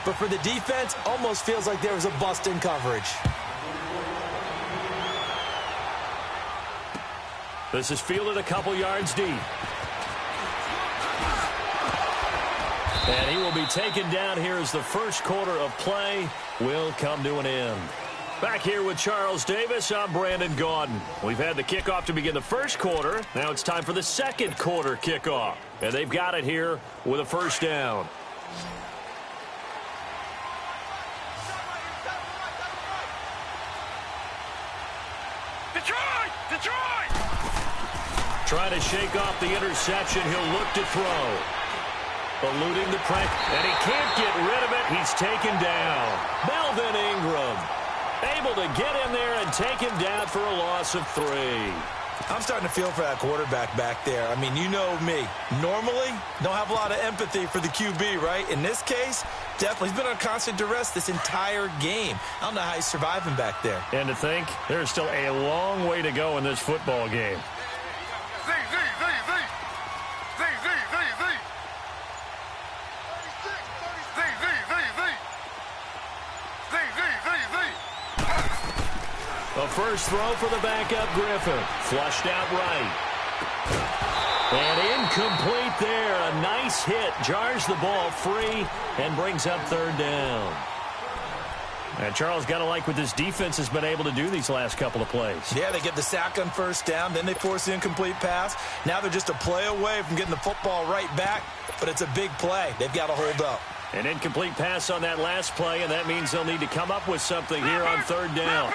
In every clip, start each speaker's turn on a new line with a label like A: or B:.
A: but for the defense, almost feels like there was a bust in coverage.
B: This is fielded a couple yards deep. And he will be taken down here as the first quarter of play will come to an end. Back here with Charles Davis, I'm Brandon Gaudin. We've had the kickoff to begin the first quarter. Now it's time for the second quarter kickoff. And they've got it here with a first down.
C: Detroit!
B: Trying to shake off the interception. He'll look to throw. Eluding the pressure, and he can't get rid of it. He's taken down. Melvin Ingram able to get in there and take him down for a loss of 3.
A: I'm starting to feel for that quarterback back there. I mean, you know me. Normally, don't have a lot of empathy for the QB, right? In this case, definitely. He's been on constant duress this entire game. I don't know how he's surviving back there.
B: And to think, there's still a long way to go in this football game. A first throw for the backup Griffin. Flushed out right. And incomplete there. A nice hit. Jars the ball free and brings up third down. And Charles, got to like what this defense has been able to do these last couple of plays.
A: Yeah, they get the sack on first down. Then they force the incomplete pass. Now they're just a play away from getting the football right back. But it's a big play. They've got to hold up.
B: An incomplete pass on that last play, and that means they'll need to come up with something here on third down.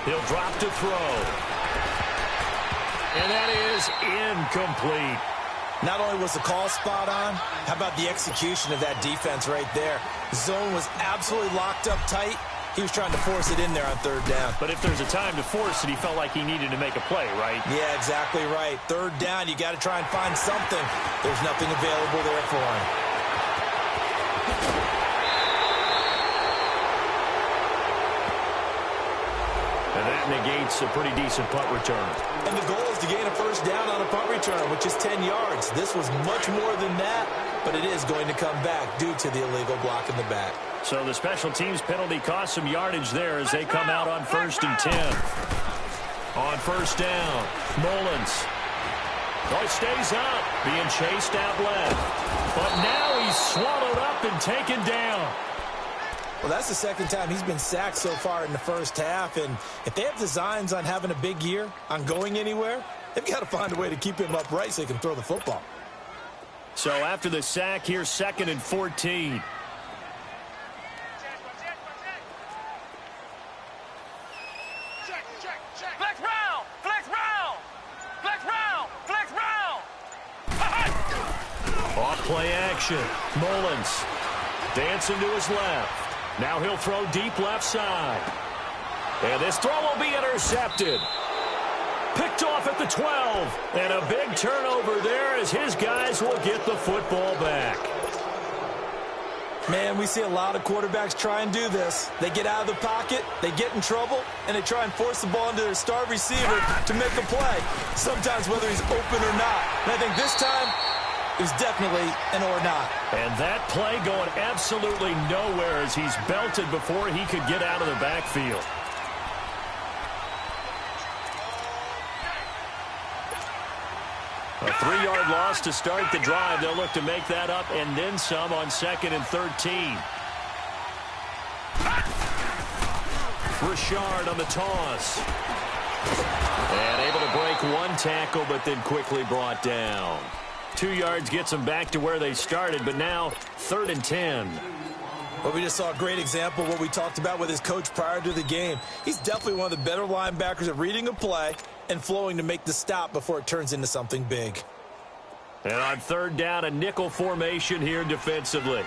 B: He'll drop to throw. And that is incomplete.
A: Not only was the call spot on, how about the execution of that defense right there? The zone was absolutely locked up tight. He was trying to force it in there on third down.
B: But if there's a time to force it, he felt like he needed to make a play, right?
A: Yeah, exactly right. Third down, you got to try and find something. There's nothing available there for him.
B: And that negates a pretty decent punt return.
A: And the goal is to gain a first down on a punt return, which is 10 yards. This was much more than that, but it is going to come back due to the illegal block in the back.
B: So the special teams penalty cost some yardage there as they come out on 1st and 10. On first down, Mullins. Oh, he stays up, being chased out left. But now he's swallowed up and taken down.
A: Well, that's the second time he's been sacked so far in the first half. And if they have designs on having a big year, on going anywhere, they've got to find a way to keep him upright so he can throw the football.
B: So after the sack, here's 2nd and 14. Off play action. Mullins dancing to his left. Now he'll throw deep left side. And this throw will be intercepted. Picked off at the 12. And a big turnover there as his guys will get the football back.
A: Man, we see a lot of quarterbacks try and do this. They get out of the pocket, they get in trouble, and they try and force the ball into their star receiver to make a play, sometimes whether he's open or not. And I think this time, it was definitely an or not.
B: And that play going absolutely nowhere as he's belted before he could get out of the backfield. A 3-yard loss to start the drive. They'll look to make that up and then some on 2nd and 13. Richard on the toss. And able to break one tackle, but then quickly brought down. 2 yards gets them back to where they started, but now 3rd and 10.
A: Well, we just saw a great example of what we talked about with his coach prior to the game. He's definitely one of the better linebackers at reading a play and flowing to make the stop before it turns into something big.
B: And on 3rd down, a nickel formation here defensively.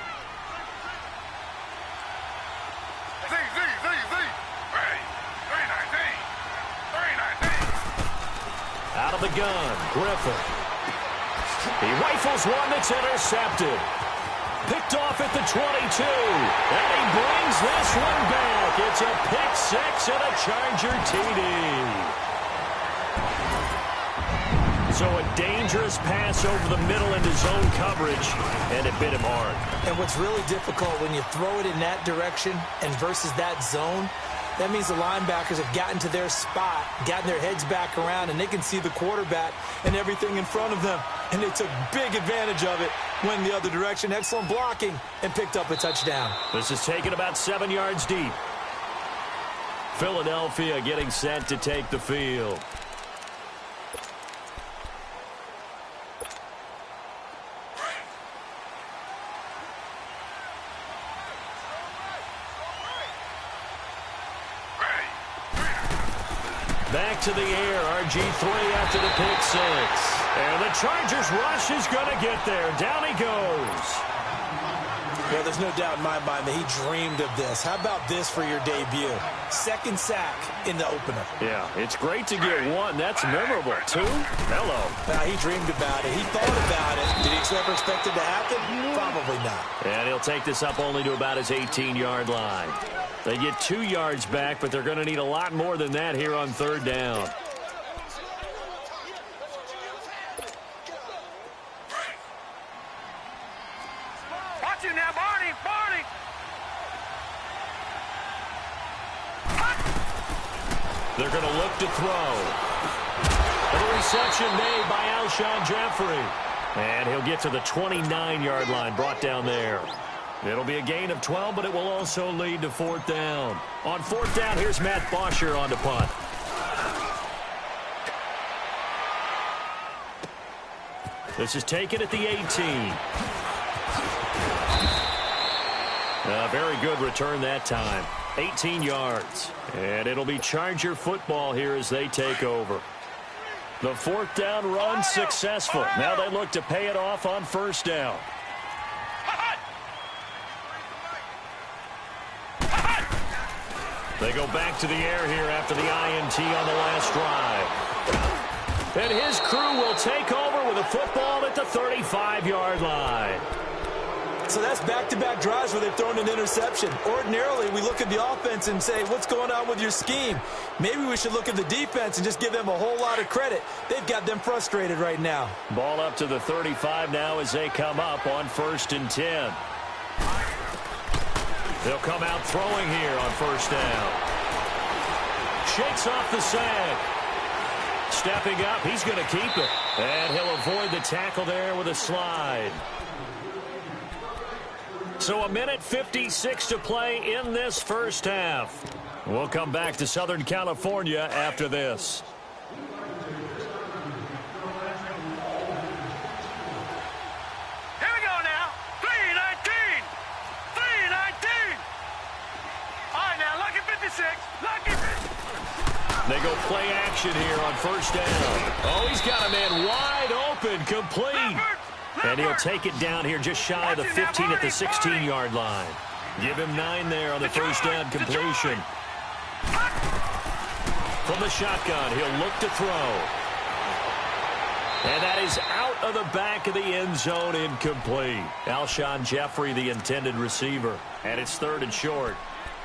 B: Out of the gun, Griffin. He rifles one that's intercepted. Picked off at the 22. And he brings this one back. It's a pick six and a Charger TD. So a dangerous pass over the middle into zone coverage, and it bit him hard.
A: And what's really difficult when you throw it in that direction and versus that zone, that means the linebackers have gotten to their spot, gotten their heads back around, and they can see the quarterback and everything in front of them. And they took big advantage of it, went the other direction. Excellent blocking, and picked up a touchdown.
B: This is taken about 7 yards deep. Philadelphia getting set to take the field. Back to the air, RG3 after the pick six. And the Chargers rush is going to get there. Down he goes.
A: Well, there's no doubt in my mind that he dreamed of this. How about this for your debut? Second sack in the opener.
B: Yeah, it's great to get one. That's memorable. Two? Hello.
A: He dreamed about it. He thought about it. Did he ever expect it to happen? Probably not.
B: And he'll take this up only to about his 18-yard line. They get 2 yards back, but they're going to need a lot more than that here on third down.
C: Watch it now, Barney! Barney!
B: They're going to look to throw. And the reception made by Alshon Jeffrey. And he'll get to the 29-yard line, brought down there. It'll be a gain of 12, but it will also lead to fourth down. On fourth down, here's Matt Bosher on the punt. This is taken at the 18. A very good return that time. 18 yards. And it'll be Charger football here as they take over. The fourth down run successful. Now they look to pay it off on first down. They go back to the air here after the INT on the last drive. And his crew will take over with a football at the 35-yard line.
A: So that's back-to-back drives where they've thrown an interception. Ordinarily, we look at the offense and say, what's going on with your scheme? Maybe we should look at the defense and just give them a whole lot of credit. They've got them frustrated right now.
B: Ball up to the 35 now as they come up on 1st and 10. They'll come out throwing here on first down. Shakes off the sack. Stepping up, he's going to keep it. And he'll avoid the tackle there with a slide. So 1:56 to play in this first half. We'll come back to Southern California after this.
C: Here we go now. 3:19. 3:19. All right, now, lucky 56. Lucky 56.
B: They go play action here on first down. Oh, he's got a man wide open, complete. And he'll take it down here just shy of the 15 at the 16-yard line. Give him 9 there on the first down completion. From the shotgun, he'll look to throw. And that is out of the back of the end zone, incomplete. Alshon Jeffrey, the intended receiver. And it's 3rd and short.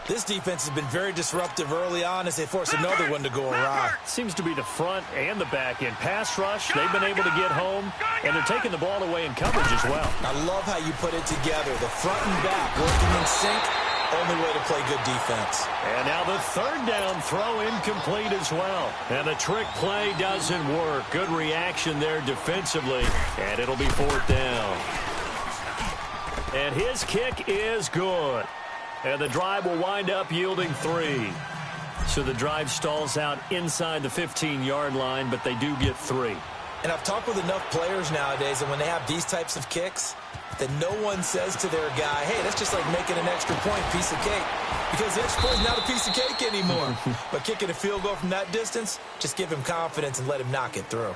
A: This defense has been very disruptive early on as they force another one to go awry.
B: Seems to be the front and the back end. Pass rush, they've been able to get home, and they're taking the ball away in coverage as well.
A: I love how you put it together. The front and back working in sync, only way to play good defense.
B: And now the 3rd down throw incomplete as well. And the trick play doesn't work. Good reaction there defensively, and it'll be 4th down. And his kick is good. And the drive will wind up yielding 3. So the drive stalls out inside the 15-yard line, but they do get 3.
A: And I've talked with enough players nowadays, and when they have these types of kicks, that no one says to their guy, hey, that's just like making an extra point, piece of cake. Because the extra point is not a piece of cake anymore. But kicking a field goal from that distance, just give him confidence and let him knock it through.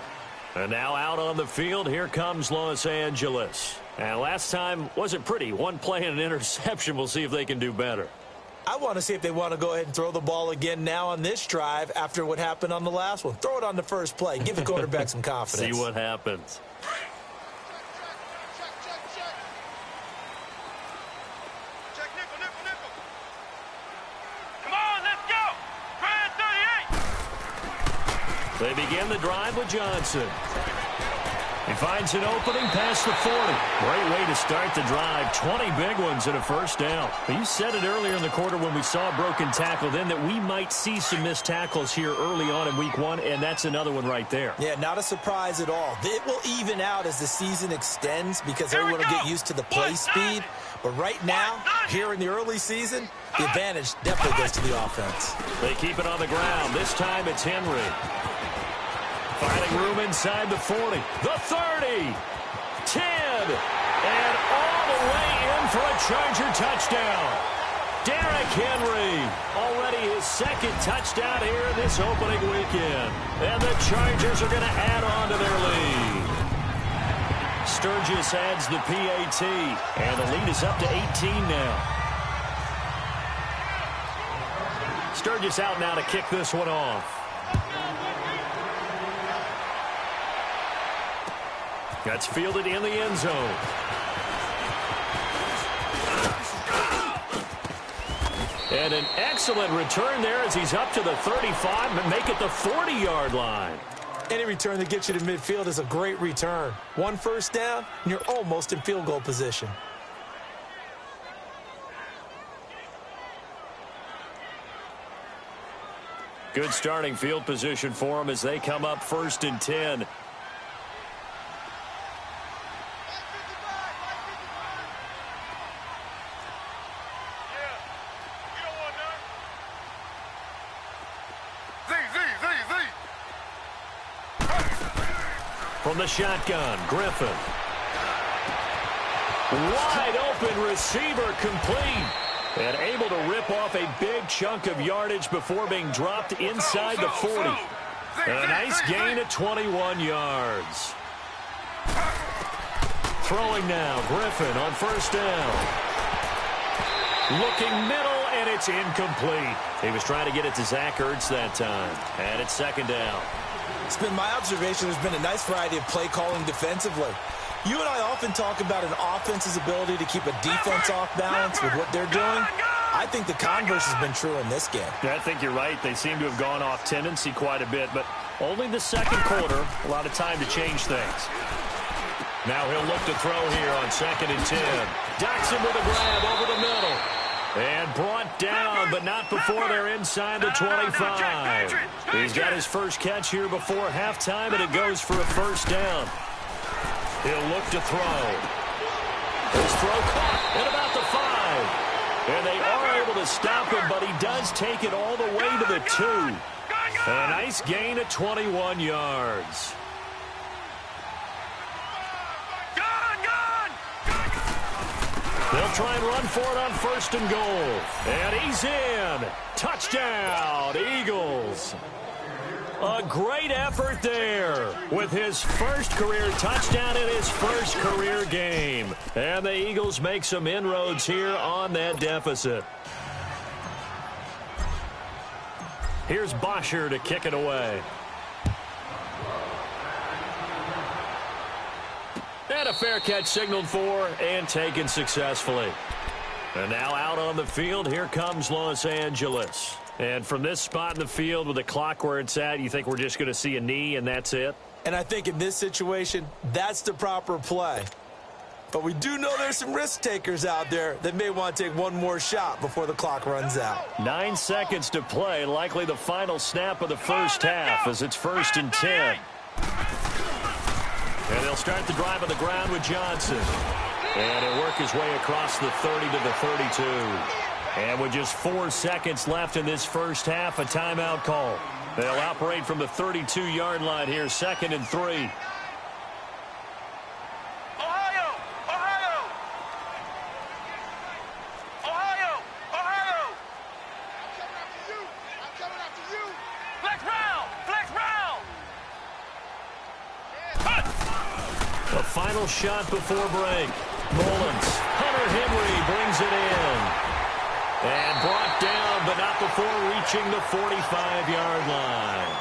B: And now out on the field, here comes Los Angeles. And last time wasn't pretty. One play and an interception. We'll see if they can do better.
A: I want to see if they want to go ahead and throw the ball again now on this drive after what happened on the last one. Throw it on the first play. Give the quarterback some confidence.
B: See what happens.
C: Check nickel, nickel, nickel. Come on, let's go. Brand 38.
B: They begin the drive with Johnson. He finds an opening past the 40. Great way to start the drive. 20 big ones and a first down. You said it earlier in the quarter when we saw a broken tackle then that we might see some missed tackles here early on in week 1, and that's another one right there.
A: Yeah, not a surprise at all. It will even out as the season extends because everyone will get used to the play speed. But right now, here in the early season, the advantage definitely goes to the offense.
B: They keep it on the ground. This time it's Henry. Finding room inside the 40. The 30. 10. And all the way in for a Charger touchdown. Derrick Henry. Already his second touchdown here in this opening weekend. And the Chargers are going to add on to their lead. Sturgis adds the PAT. And the lead is up to 18 now. Sturgis out now to kick this one off. That's fielded in the end zone. And an excellent return there as he's up to the 35 and make it the 40-yard line.
A: Any return that gets you to midfield is a great return. One first down, and you're almost in field goal position.
B: Good starting field position for them as they come up 1st and 10. From the shotgun, Griffin. Wide open receiver complete. And able to rip off a big chunk of yardage before being dropped inside the 40. And a nice gain of 21 yards. Throwing now, Griffin on first down. Looking middle, and it's incomplete. He was trying to get it to Zach Ertz that time. And it's second down.
A: It's been my observation there's been a nice variety of play calling defensively. You and I often talk about an offense's ability to keep a defense off balance with what they're doing. I think the converse has been true in this game.
B: I think you're right. They seem to have gone off tendency quite a bit, but only the second quarter, a lot of time to change things. Now he'll look to throw here on 2nd and 10. Jackson with a grab over the middle. And brought down, but not before they're inside the 25. He's got his first catch here before halftime, and it goes for a first down. He'll look to throw. His throw caught at about the 5. And they are able to stop him, but he does take it all the way to the 2. And a nice gain of 21 yards. They'll try and run for it on 1st and goal. And he's in. Touchdown, Eagles. A great effort there with his first career touchdown in his first career game. And the Eagles make some inroads here on that deficit. Here's Bosher to kick it away. And a fair catch signaled for and taken successfully. And now out on the field, here comes Los Angeles. And from this spot in the field with the clock where it's at, you think we're just going to see a knee and that's it?
A: And I think in this situation, that's the proper play. But we do know there's some risk takers out there that may want to take one more shot before the clock runs out.
B: 9 seconds to play, likely the final snap of the first half as it's 1st and 10. And they'll start the drive on the ground with Johnson. And he'll work his way across the 30 to the 32. And with just 4 seconds left in this first half, a timeout call. They'll operate from the 32-yard line here, 2nd and 3. A final shot before break. Mullins. Hunter Henry brings it in. And brought down, but not before reaching the 45-yard line.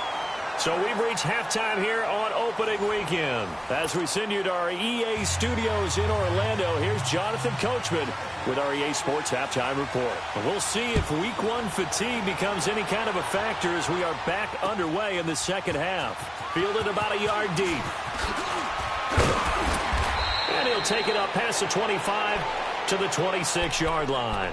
B: So we've reached halftime here on opening weekend. As we send you to our EA studios in Orlando, here's Jonathan Coachman with our EA Sports Halftime Report. We'll see if Week 1 fatigue becomes any kind of a factor as we are back underway in the second half. Fielded about a yard deep. And he'll take it up past the 25 to the 26-yard line.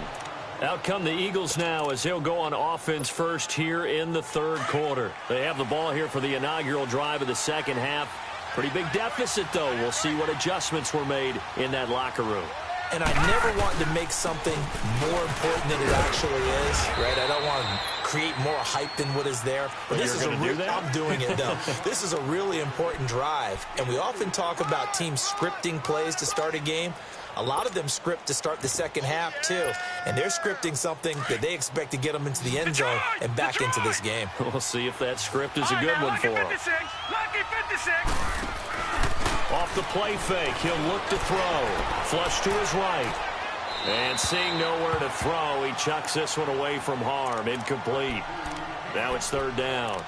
B: Out come the Eagles now as they'll go on offense first here in the third quarter. They have the ball here for the inaugural drive of the second half. Pretty big deficit, though. We'll see what adjustments were made in that locker room.
A: And I never want to make something more important than it actually is, right? I don't want to create more hype than what is there. But this is I'm doing it, though. This is a really important drive. And we often talk about teams scripting plays to start a game. A lot of them script to start the second half, too. And they're scripting something that they expect to get them into the end zone and back into this game.
B: We'll see if that script is a good one for them.
C: Lucky 56.
B: Off the play fake, he'll look to throw. Flush to his right. And seeing nowhere to throw, he chucks this one away from harm. Incomplete. Now it's third down.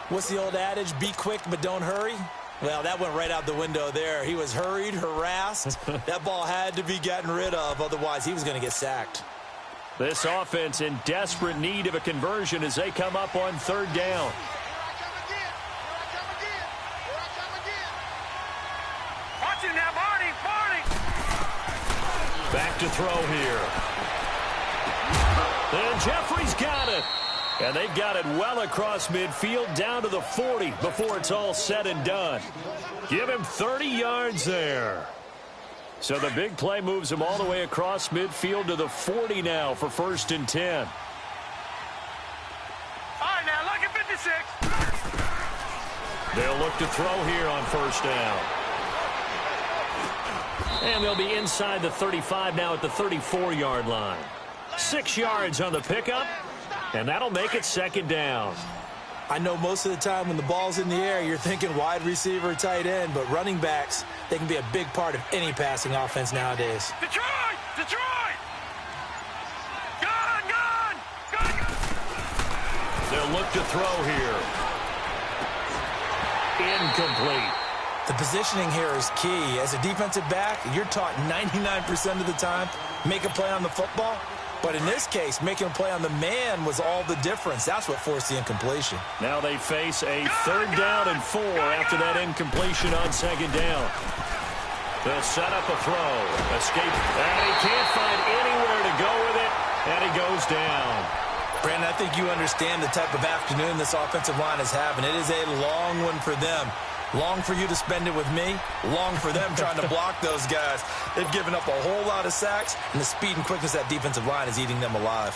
A: What's the old adage? Be quick, but don't hurry. Well, that went right out the window there. He was hurried, harassed. That ball had to be gotten rid of. Otherwise, he was going to get sacked.
B: This offense in desperate need of a conversion as they come up on third down.
C: Watch it now, Barney.
B: Back to throw here. And Jeffrey's got it. And they've got it well across midfield down to the 40 before it's all said and done. Give him 30 yards there. So the big play moves him all the way across midfield to the 40 now for 1st and 10.
C: All right, now, lucky 56.
B: They'll look to throw here on 1st down. And they'll be inside the 35 now at the 34-yard line. 6 yards on the pickup. And that'll make it 2nd down.
A: I know most of the time when the ball's in the air, you're thinking wide receiver, tight end, but running backs, they can be a big part of any passing offense nowadays.
C: Detroit! Gun!
B: They'll look to throw here. Incomplete.
A: The positioning here is key. As a defensive back, you're taught 99% of the time, make a play on the football. But in this case, making a play on the man was all the difference. That's what forced the incompletion.
B: Now they face a 3rd down and 4 after that incompletion on 2nd down. They'll set up a throw. Escape. And he can't find anywhere to go with it. And he goes down.
A: Brandon, I think you understand the type of afternoon this offensive line is having. It is a long one for them. Long for you to spend it with me. Long for them trying to block those guys. They've given up a whole lot of sacks, and the speed and quickness of that defensive line is eating them alive.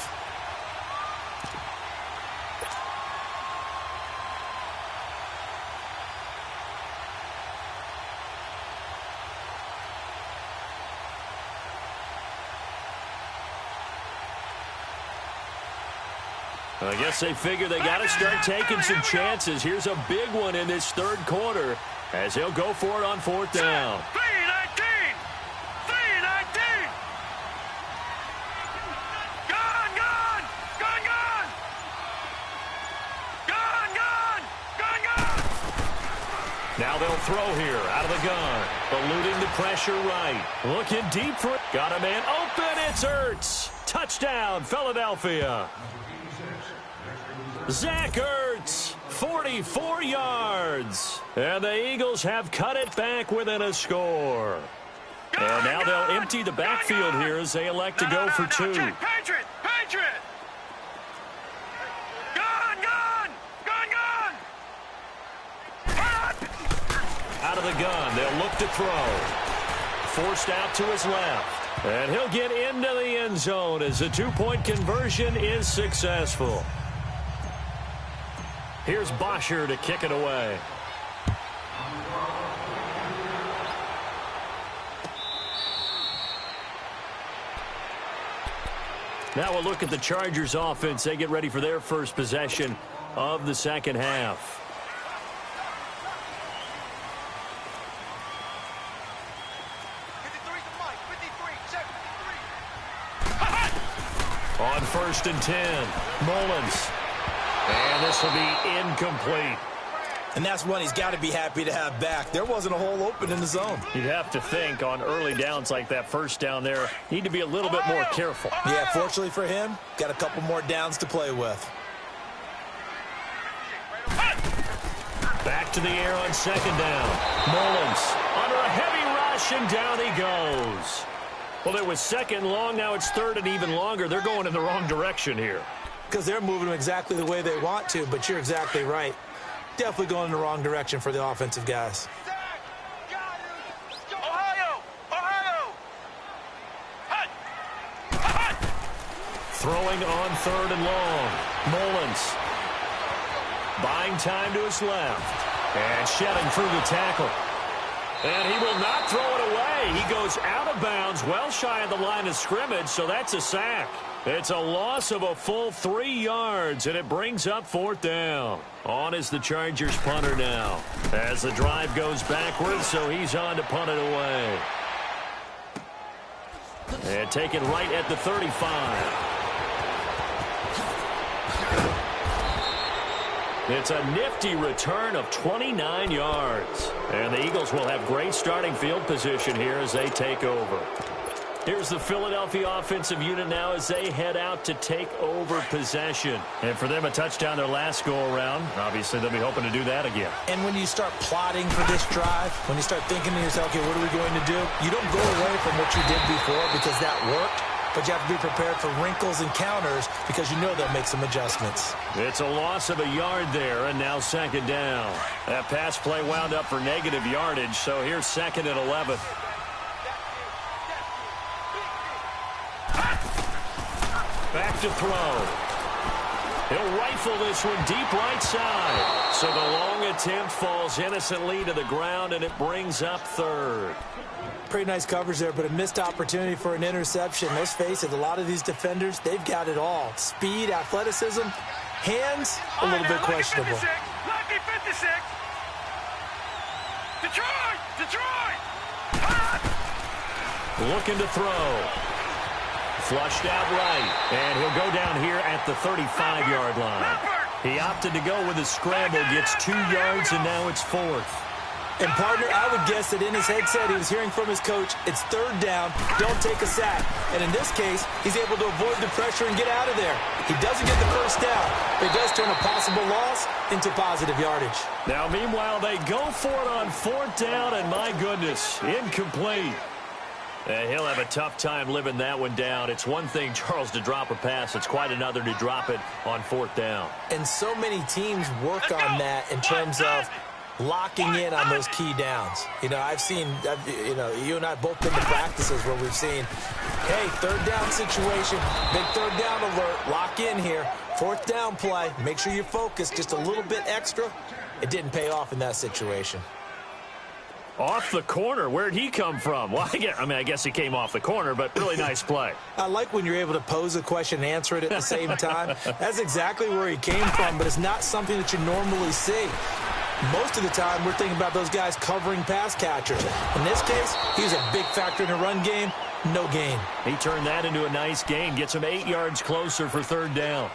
B: I guess they figure they got to start taking some chances. Here's a big one in this third quarter as they'll go for it on 4th down.
C: 319! Gun!
B: Now they'll throw here out of the gun. Eluding the pressure right. Looking deep for it. Got a man open. It's Ertz. Touchdown, Philadelphia. Zach Ertz, 44 yards. And the Eagles have cut it back within a score. And now they'll empty the backfield here as they elect to go for 2.
C: Patriot! Gun!
B: Out of the gun, they'll look to throw. Forced out to his left. And he'll get into the end zone as the 2-point conversion is successful. Here's Bosher to kick it away. Now we'll look at the Chargers offense. They get ready for their first possession of the second half. On 1st and 10, Mullins. And this will be incomplete.
A: And that's one he's got to be happy to have back. There wasn't a hole open in the zone.
B: You'd have to think on early downs like that first down there, need to be a little bit more careful.
A: Yeah, fortunately for him, got a couple more downs to play with.
B: Back to the air on second down. Mullins under a heavy rush, and down he goes. Well, it was second long. Now it's third and even longer. They're going in the wrong direction here.
A: Because they're moving them exactly the way they want to, but you're exactly right. Definitely going in the wrong direction for the offensive guys.
B: Throwing on third and long. Mullins buying time to his left. And shedding through the tackle. And he will not throw it away. He goes out of bounds, well shy of the line of scrimmage, so that's a sack. It's a loss of a full 3 yards, and it brings up fourth down. On is the Chargers punter now. As the drive goes backwards, so he's on to punt it away. And taken right at the 35. It's a nifty return of 29 yards. And the Eagles will have great starting field position here as they take over. Here's the Philadelphia offensive unit now as they head out to take over possession. And for them, a touchdown their last go-around. Obviously, they'll be hoping to do that again.
A: And when you start plotting for this drive, when you start thinking to yourself, okay, what are we going to do? You don't go away from what you did before because that worked. But you have to be prepared for wrinkles and counters because you know they'll make some adjustments.
B: It's a loss of a yard there, and now second down. That pass play wound up for negative yardage, so here's second and 11. Back to throw. He'll rifle this one deep right side. So the long attempt falls innocently to the ground, and it brings up third.
A: Pretty nice coverage there, but a missed opportunity for an interception. Let's face it, a lot of these defenders, they've got it all. Speed, athleticism, hands, a little bit questionable.
C: Lucky 56. Detroit!
B: Looking to throw. Flushed out right, and he'll go down here at the 35-yard line. He opted to go with a scramble, gets 2 yards, and now it's fourth.
A: And, partner, I would guess that in his headset he was hearing from his coach, it's third down, don't take a sack. And in this case, he's able to avoid the pressure and get out of there. He doesn't get the first down, but it does turn a possible loss into positive yardage.
B: Now, meanwhile, they go for it on fourth down, and my goodness, incomplete. And he'll have a tough time living that one down. It's one thing, Charles, to drop a pass. It's quite another to drop it on fourth down.
A: And so many teams work on that in terms of locking in on those key downs. You know, you and I both been to practices where we've seen, hey, third down situation, big third down alert, lock in here, fourth down play, make sure you focus just a little bit extra. It didn't pay off in that situation.
B: Off the corner, where'd he come from? Well, I guess he came off the corner, but really nice play.
A: I like when you're able to pose a question and answer it at the same time. That's exactly where he came from, but it's not something that you normally see. Most of the time, we're thinking about those guys covering pass catchers. In this case, he's a big factor in a run game, no gain.
B: He turned that into a nice gain, gets him 8 yards closer for third down.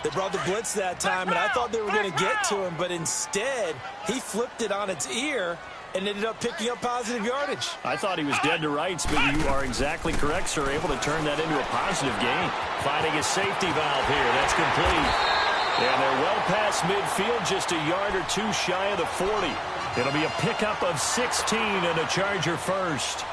A: They brought the blitz that time, and I thought they were going to get to him, but instead, he flipped it on its ear and ended up picking up positive yardage.
B: I thought he was dead to rights, but you are exactly correct, sir. Able to turn that into a positive gain. Finding a safety valve here. That's complete. And they're well past midfield, just a yard or two shy of the 40. It'll be a pickup of 16 and a Charger first.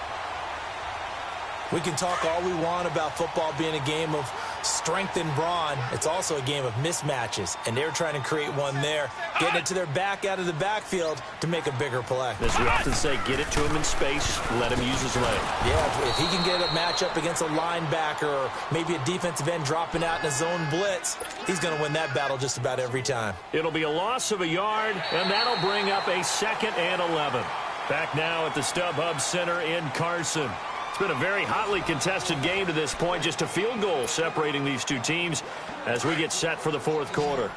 A: We can talk all we want about football being a game of strength and brawn. It's also a game of mismatches, and they're trying to create one there, getting it to their back out of the backfield to make a bigger play.
B: As we often say, get it to him in space, let him use his leg.
A: Yeah, if he can get a matchup against a linebacker or maybe a defensive end dropping out in a zone blitz, he's going to win that battle just about every time.
B: It'll be a loss of a yard, and that'll bring up a 2nd and 11. Back now at the StubHub Center in Carson. It's been a very hotly contested game to this point. Just a field goal separating these two teams as we get set for the fourth quarter.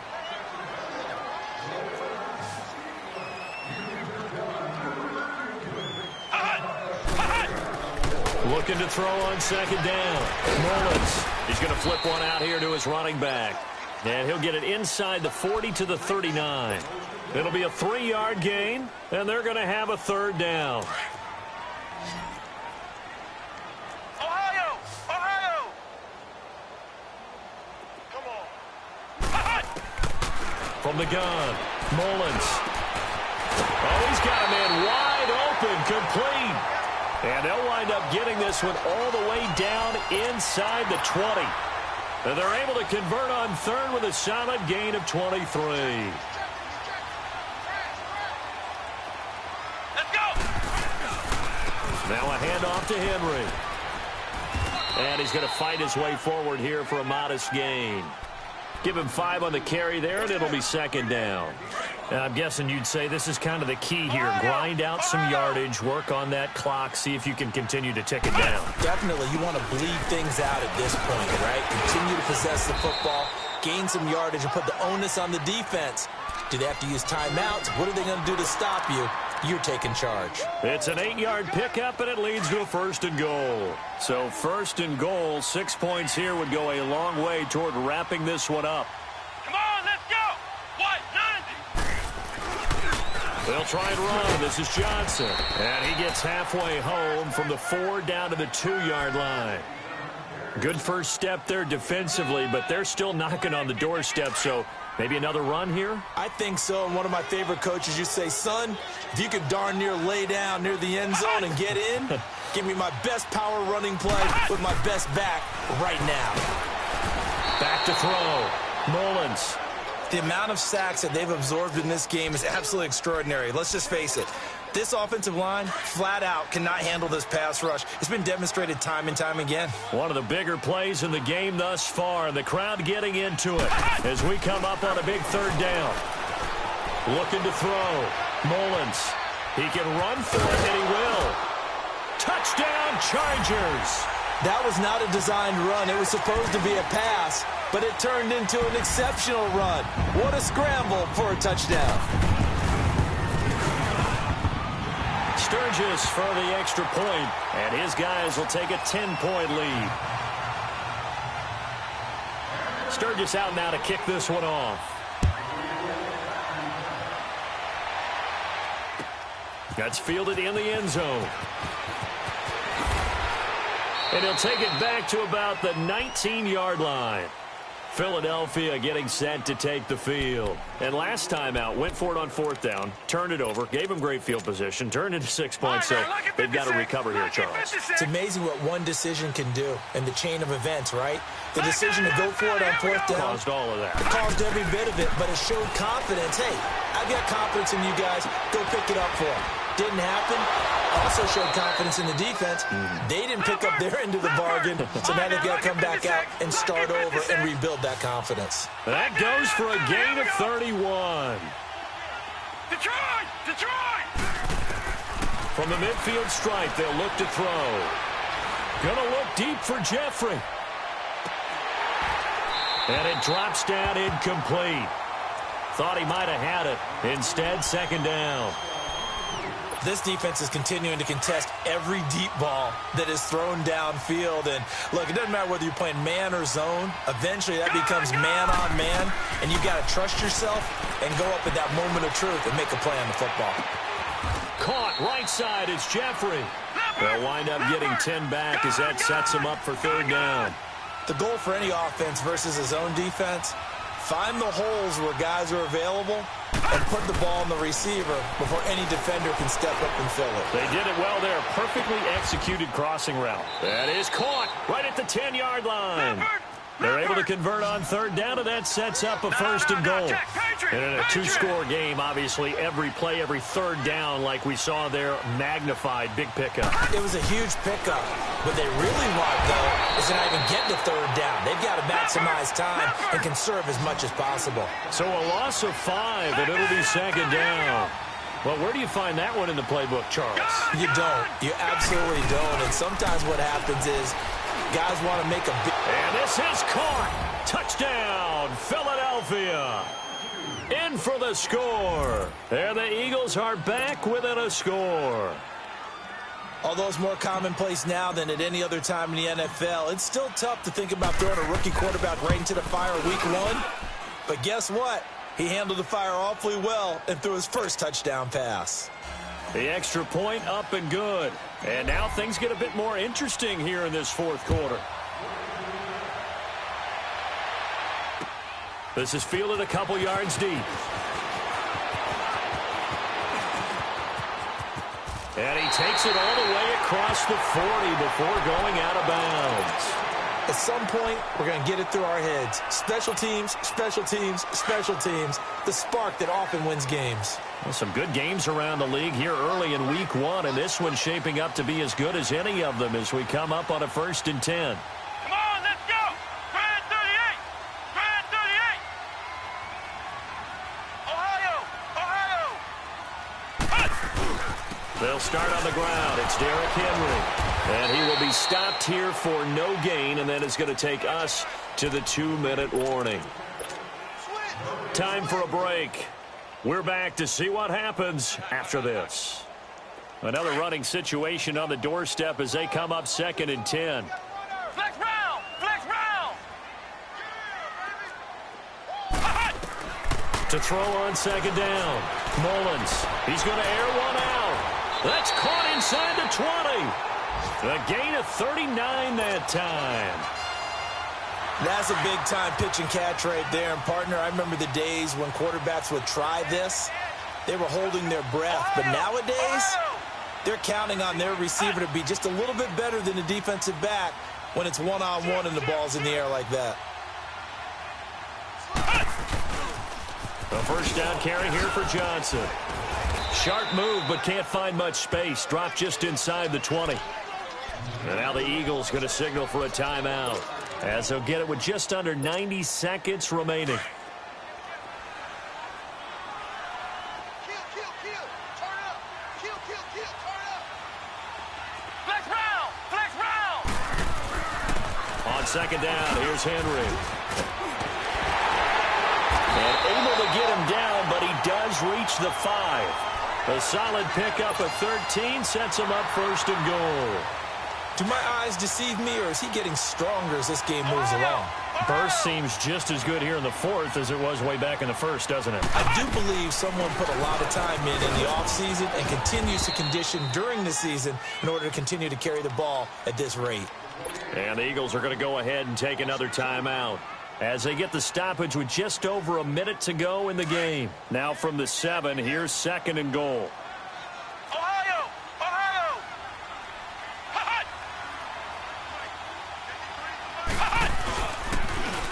B: Looking to throw on second down. Mullins. He's going to flip one out here to his running back. And he'll get it inside the 40 to the 39. It'll be a 3-yard gain, and they're going to have a third down.
C: Ohio! Ohio! Come on.
B: From the gun, Mullins. Oh, he's got a man wide open, complete. And they'll wind up getting this one all the way down inside the 20. And they're able to convert on third with a solid gain of 23.
C: Let's go!
B: Now a handoff to Henry. And he's going to fight his way forward here for a modest gain. Give him 5 on the carry there, and it'll be second down. And I'm guessing you'd say this is kind of the key here. Grind out some yardage, work on that clock, see if you can continue to tick it down.
A: Definitely, you want to bleed things out at this point, right? Continue to possess the football, gain some yardage, and put the onus on the defense. Do they have to use timeouts? What are they going to do to stop you? You're taking charge.
B: It's an 8-yard pickup, and it leads to a first and goal. So first and goal, 6 points here would go a long way toward wrapping this one up.
C: Come on, let's go! What? 90!
B: They'll try and run. This is Johnson. And he gets halfway home from the 4 down to the 2-yard line. Good first step there defensively, but they're still knocking on the doorstep, so maybe another run here?
A: I think so. And one of my favorite coaches, you say, son, if you could darn near lay down near the end zone and get in, give me my best power running play with my best back right now.
B: Back to throw. Mullins.
A: The amount of sacks that they've absorbed in this game is absolutely extraordinary. Let's just face it. This offensive line, flat out, cannot handle this pass rush. It's been demonstrated time and time again.
B: One of the bigger plays in the game thus far. The crowd getting into it as we come up on a big third down. Looking to throw. Mullins. He can run for it, and he will. Touchdown, Chargers.
A: That was not a designed run. It was supposed to be a pass, but it turned into an exceptional run. What a scramble for a touchdown.
B: Sturgis for the extra point, and his guys will take a 10-point lead. Sturgis out now to kick this one off. That's fielded in the end zone. And he'll take it back to about the 19-yard line. Philadelphia getting set to take the field. And last time out, went for it on 4th down, turned it over, gave him great field position, turned into 6 points, so they've got to recover here, Charles.
A: It's amazing what one decision can do in the chain of events, right? The decision to go for it on 4th down
B: Caused all of that.
A: It caused every bit of it, but it showed confidence. Hey, I've got confidence in you guys. Go pick it up for them. Didn't happen. Also showed confidence in the defense. They didn't pick up their end of the bargain, so now they've got to come back out and start over and rebuild that confidence.
B: That goes for a gain of 31.
C: Detroit! Detroit!
B: From the midfield stripe, they'll look to throw. Gonna look deep for Jeffrey. And it drops down incomplete. Thought he might have had it. Instead, second down.
A: This defense is continuing to contest every deep ball that is thrown downfield. And, look, it doesn't matter whether you're playing man or zone. Eventually, that becomes man on man. And you've got to trust yourself and go up at that moment of truth and make a play on the football.
B: Caught right side. It's Jeffrey. They'll wind up getting 10 back as that sets him up for third down.
A: The goal for any offense versus a zone defense, find the holes where guys are available and put the ball in the receiver before any defender can step up and fill it.
B: They did it well there. Perfectly executed crossing route. That is caught right at the 10-yard line. They're able to convert on third down, and that sets up a first and goal. And in a two-score game, obviously, every play, every third down, like we saw there, magnified, big pickup.
A: It was a huge pickup. What they really want, though, is to not even get to third down. They've got to maximize time and conserve as much as possible.
B: So a loss of 5, and it'll be second down. Well, where do you find that one in the playbook, Charles?
A: You don't. You absolutely don't. And sometimes what happens is guys want to make a big...
B: And this is caught. Touchdown, Philadelphia. In for the score. And the Eagles are back within a score.
A: Although it's more commonplace now than at any other time in the NFL, it's still tough to think about throwing a rookie quarterback right into the fire week 1. But guess what? He handled the fire awfully well and threw his first touchdown pass.
B: The extra point up and good. And now things get a bit more interesting here in this fourth quarter. This is fielded a couple yards deep. And he takes it all the way across the 40 before going out of bounds.
A: At some point, we're going to get it through our heads. Special teams, special teams, special teams. The spark that often wins games.
B: Well, some good games around the league here early in week one, and this one's shaping up to be as good as any of them as we come up on a 1st and 10.
C: Come on, let's go. Grand 38. Grand 38. Ohio.
B: They'll start on the ground. It's Derrick Henry. And he will be stopped here for no gain, and then it's going to take us to the 2-minute warning. Time for a break. We're back to see what happens after this. Another running situation on the doorstep as they come up 2nd and 10.
C: Flex round. Flex round.
B: To throw on 2nd down. Mullins. He's going to air one out. That's caught inside the 20. A gain of 39 that time.
A: That's a big-time pitch and catch right there. And, partner, I remember the days when quarterbacks would try this. They were holding their breath. But nowadays, they're counting on their receiver to be just a little bit better than the defensive back when it's one-on-one and the ball's in the air like that.
B: The first down carry here for Johnson. Sharp move, but can't find much space. Dropped just inside the 20. And now the Eagles going to signal for a timeout, as they'll get it with just under 90 seconds remaining.
C: Flex round. Flex round.
B: On 2nd down, here's Henry. And able to get him down, but he does reach the 5. A solid pickup of 13 sets him up 1st and goal.
A: Do my eyes deceive me, or is he getting stronger as this game moves along?
B: Burst seems just as good here in the 4th as it was way back in the 1st, doesn't it?
A: I do believe someone put a lot of time in the offseason and continues to condition during the season in order to continue to carry the ball at this rate.
B: And the Eagles are going to go ahead and take another timeout as they get the stoppage with just over a minute to go in the game. Now from the 7, here's 2nd and goal.
C: Ohio.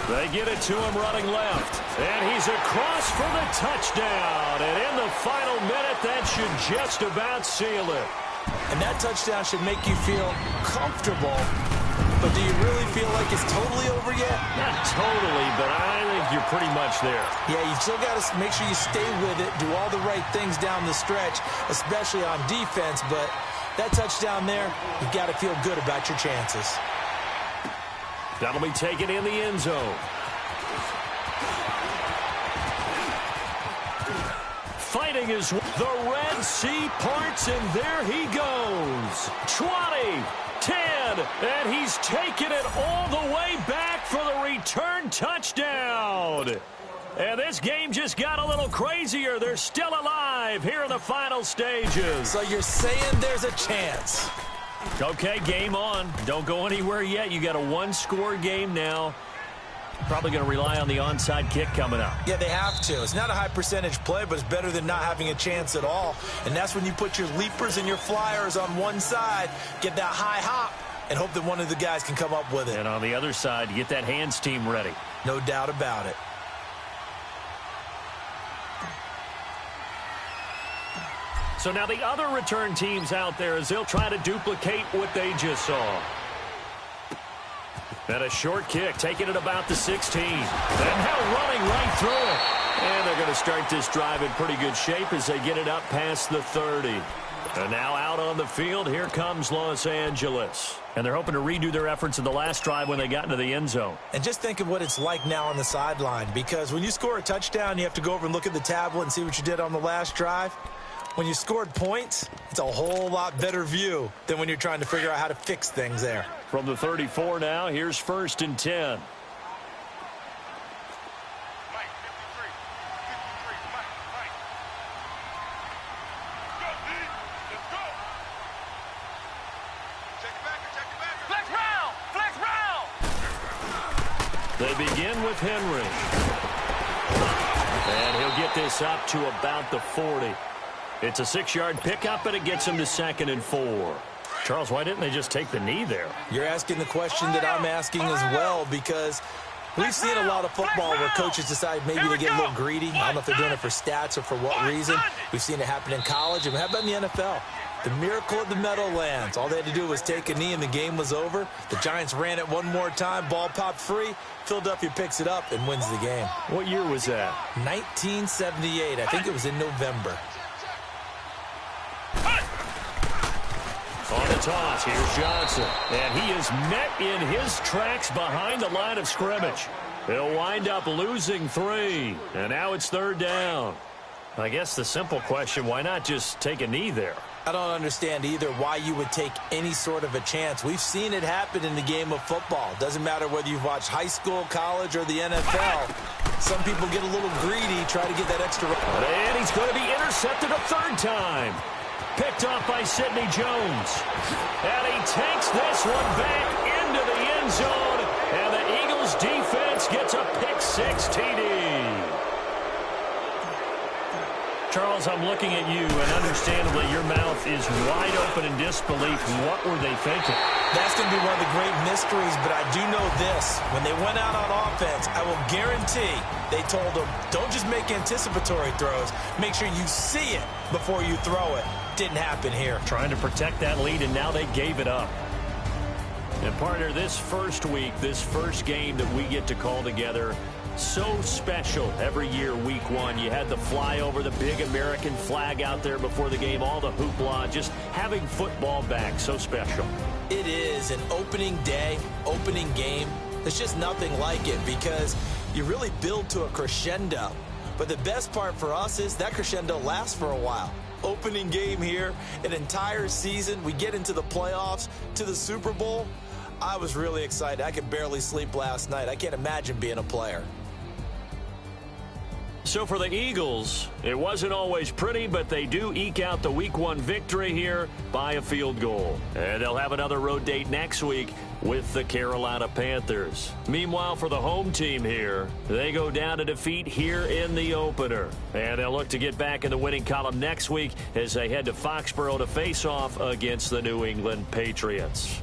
B: They get it to him running left. And he's across for the touchdown. And in the final minute, that should just about seal it.
A: And that touchdown should make you feel comfortable. But do you really feel like it's totally over yet?
B: Not totally, but I think you're pretty much there.
A: Yeah, you still got to make sure you stay with it, do all the right things down the stretch, especially on defense. But that touchdown there, you've got to feel good about your chances.
B: That'll be taken in the end zone. Fighting is the Red Sea parts, and there he goes. 20, 10, and he's taken it all the way back for the return touchdown. And this game just got a little crazier. They're still alive here in the final stages.
A: So you're saying there's a chance?
B: Okay, game on. Don't go anywhere yet. You got a one-score game now. Probably going to rely on the onside kick coming up.
A: Yeah, they have to. It's not a high percentage play, but it's better than not having a chance at all. And that's when you put your leapers and your flyers on one side, get that high hop, and hope that one of the guys can come up with it.
B: And on the other side, you get that hands team ready.
A: No doubt about it.
B: So now the other return teams out there as they'll try to duplicate what they just saw. And a short kick, taking it about the 16. And now running right through it. And they're going to start this drive in pretty good shape as they get it up past the 30. And now out on the field, here comes Los Angeles. And they're hoping to redo their efforts in the last drive when they got into the end zone.
A: And just think of what it's like now on the sideline, because when you score a touchdown, you have to go over and look at the tablet and see what you did on the last drive. When you scored points, it's a whole lot better view than when you're trying to figure out how to fix things there.
B: From the 34 now, here's 1st and 10. They begin with Henry. And he'll get this up to about the 40. It's a 6-yard pickup, and it gets him to 2nd and 4. Charles, why didn't they just take the knee there?
A: You're asking the question that I'm asking as well, because we've seen a lot of football where coaches decide maybe they get a little greedy. I don't know if they're doing it for stats or for what reason. We've seen it happen in college, and how about in the NFL? The miracle of the Meadowlands. All they had to do was take a knee, and the game was over. The Giants ran it one more time. Ball popped free. Philadelphia picks it up and wins the game.
B: What year was that?
A: 1978. I think it was in November.
B: On the toss, here's Johnson. And he is met in his tracks behind the line of scrimmage. He'll wind up losing 3. And now it's 3rd down. I guess the simple question, why not just take a knee there?
A: I don't understand either why you would take any sort of a chance. We've seen it happen in the game of football. Doesn't matter whether you've watched high school, college, or the NFL. Some people get a little greedy, try to get that extra.
B: And he's going to be intercepted a 3rd time. Picked off by Sidney Jones. And he takes this one back into the end zone. And the Eagles defense gets a pick-6 TD. Charles, I'm looking at you, and understandably your mouth is wide open in disbelief. What were they thinking?
A: That's going to be one of the great mysteries, but I do know this. When they went out on offense, I will guarantee they told them, don't just make anticipatory throws. Make sure you see it before you throw it. Didn't happen here.
B: Trying to protect that lead, and now they gave it up. And partner, this first week, this first game that we get to call together, so special every year, week 1. You had the flyover, the big American flag out there before the game, all the hoopla, just having football back, so special.
A: It is an opening day, opening game. There's just nothing like it because you really build to a crescendo. But the best part for us is that crescendo lasts for a while. Opening game here, an entire season. We get into the playoffs, to the Super Bowl. I was really excited. I could barely sleep last night. I can't imagine being a player.
B: So for the Eagles, it wasn't always pretty, but they do eke out the Week 1 victory here by a field goal. And they'll have another road date next week with the Carolina Panthers. Meanwhile, for the home team here, they go down to defeat here in the opener. And they'll look to get back in the winning column next week as they head to Foxborough to face off against the New England Patriots.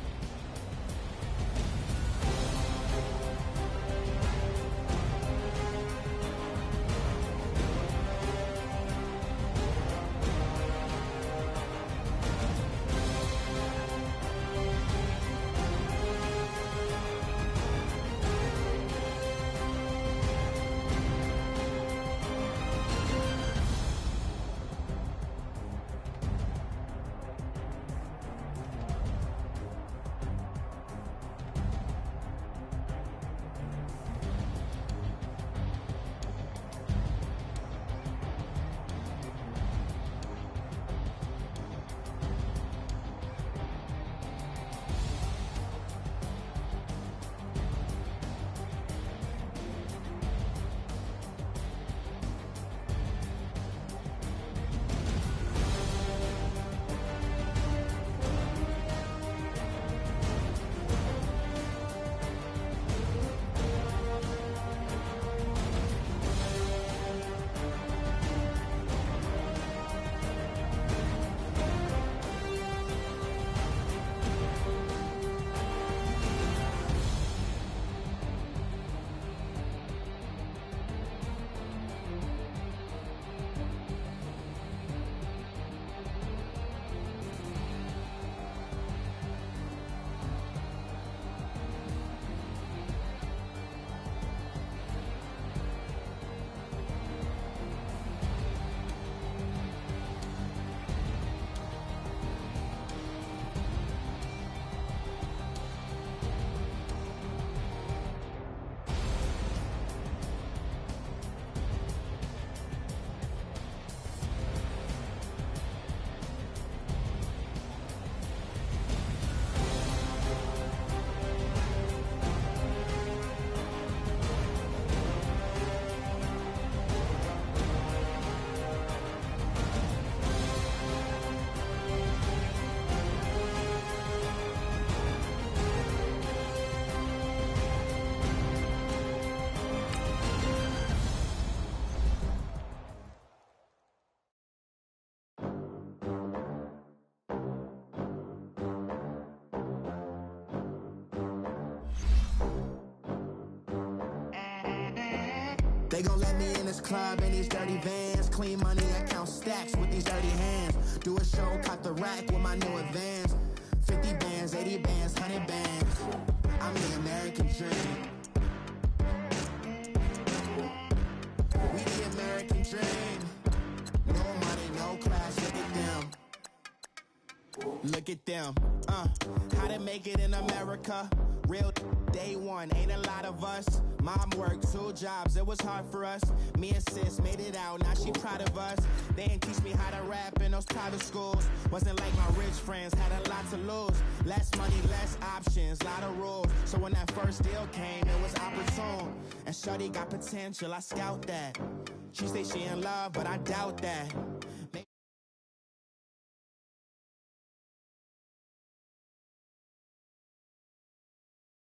D: They gon' let me in this club in these dirty vans. Clean money, I count stacks with these dirty hands. Do a show, cut the rack with my new advance. 50 bands, 80 bands, 100 bands. I'm the American dream. We the American dream. No money, no class, look at them. Look at them, how to make it in America. Real day one, ain't a lot of us. Mom worked 2 jobs, it was hard for us. Me and sis made it out, now she proud of us. They didn't teach me how to rap in those private schools. Wasn't like my rich friends, had a lot to lose. Less money, less options, lot of rules. So when that first deal came, it was opportune. And shorty got potential, I scout that. She say she in love, but I doubt that.